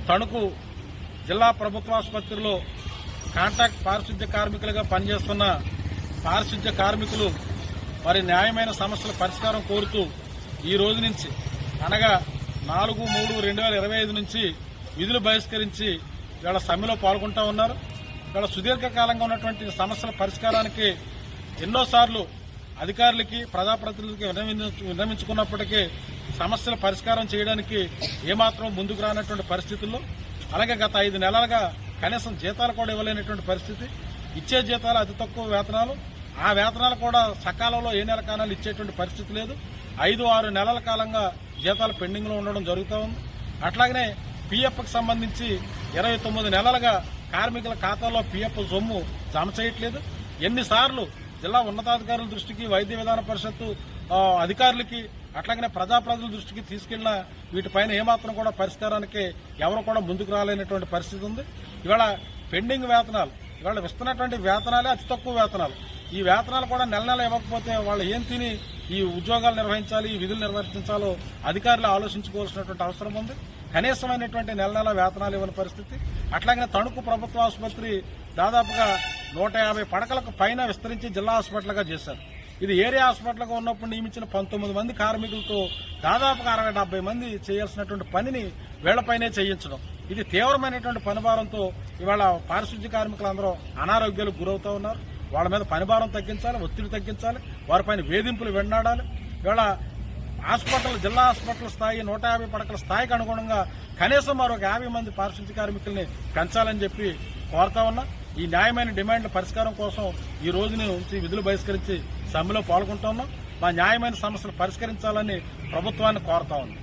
తణుకు జిల్లా ప్రభుత్వ ఆసుపత్రిలో కాంట్రాక్ట్ పారిశుద్ధ్య కార్మికులుగా పనిచేస్తున్న పారిశుద్ధ్య కార్మికులు మరి న్యాయమైన సమస్యల పరిష్కారం కోరుతూ ఈ రోజు నుంచి అనగా 4/3/2025 నుంచి విధులు బహిష్కరించి ఇవాళ సమ్మెలో పాల్గొంటా ఉన్నారు. ఇవాళ సుదీర్ఘకాలంగా ఉన్నటువంటి సమస్యల పరిష్కారానికి ఎన్నోసార్లు అధికారులకి ప్రజాప్రతినిధులకి విన్నవించుకున్నప్పటికీ సమస్యల పరిష్కారం చేయడానికి ఏమాత్రం ముందుకు రానటువంటి పరిస్థితుల్లో, అలాగే గత 5 నెలలుగా కనీసం జీతాలు కూడా ఇవ్వలేనటువంటి పరిస్థితి, ఇచ్చే జీతాలు అతి తక్కువ వేతనాలు, ఆ వేతనాలు కూడా సకాలంలో ఏ నెల కాలాలు ఇచ్చేటువంటి పరిస్థితి లేదు. 5-6 నెలల కాలంగా జీతాలు పెండింగ్ లో ఉండడం జరుగుతూ ఉంది. అట్లాగనే పీఎఫ్కి సంబంధించి 29 నెలలుగా కార్మికుల ఖాతాలో పీఎఫ్ సొమ్ము జమ చేయట్లేదు. ఎన్నిసార్లు జిల్లా ఉన్నతాధికారుల దృష్టికి, వైద్య విధాన పరిషత్తు అధికారులకి, అట్లాగనే ప్రజల దృష్టికి తీసుకెళ్లిన వీటిపైన ఏమాత్రం కూడా పరిష్కారానికి ఎవరు కూడా ముందుకు రాలేనటువంటి పరిస్థితి ఉంది. ఇవాళ పెండింగ్ వేతనాలు, ఇవాళ ఇస్తున్నటువంటి వేతనాలే అతి తక్కువ వేతనాలు. ఈ వేతనాలు కూడా నెల ఇవ్వకపోతే వాళ్ళు ఏం తిని ఈ ఉద్యోగాలు నిర్వహించాలి, ఈ విధులు నిర్వర్తించాలో అధికారులు ఆలోచించుకోవాల్సినటువంటి అవసరం ఉంది. కనీసమైనటువంటి నెల వేతనాలు ఇవ్వని పరిస్థితి. అట్లాగే తణుకు ప్రభుత్వ ఆసుపత్రి దాదాపుగా 150 పడకలకు పైన విస్తరించి జిల్లా హాస్పిటల్గా చేశారు. ఇది ఏరియా హాస్పిటల్గా ఉన్నప్పుడు నియమించిన 19 మంది కార్మికులతో దాదాపుగా 60-70 మంది చేయాల్సినటువంటి పనిని వీళ్లపైనే చేయించడం, ఇది తీవ్రమైనటువంటి పనిభారంతో ఇవాళ పారిశుద్ధ్య కార్మికులందరూ అనారోగ్యాలకు గురవుతూ ఉన్నారు. వాళ్ళ మీద పనిభారం తగ్గించాలి, ఒత్తిడి తగ్గించాలి, వారిపైన వేధింపులు వెన్నాడాలి. ఇవాళ జిల్లా హాస్పిటల్ స్థాయి 150 పడకల స్థాయికి అనుగుణంగా కనీసం మరొక 50 మంది పారిశుద్ధ్య కార్మికుల్ని పెంచాలని చెప్పి కోరుతా ఉన్నా. ఈ న్యాయమైన డిమాండ్ల పరిష్కారం కోసం ఈ రోజు నుంచి విధులు బహిష్కరించి సమ్మెలో పాల్గొంటా ఉన్నాం. మా న్యాయమైన సమస్యలు పరిష్కరించాలని ప్రభుత్వాన్ని కోరుతా ఉన్నాం.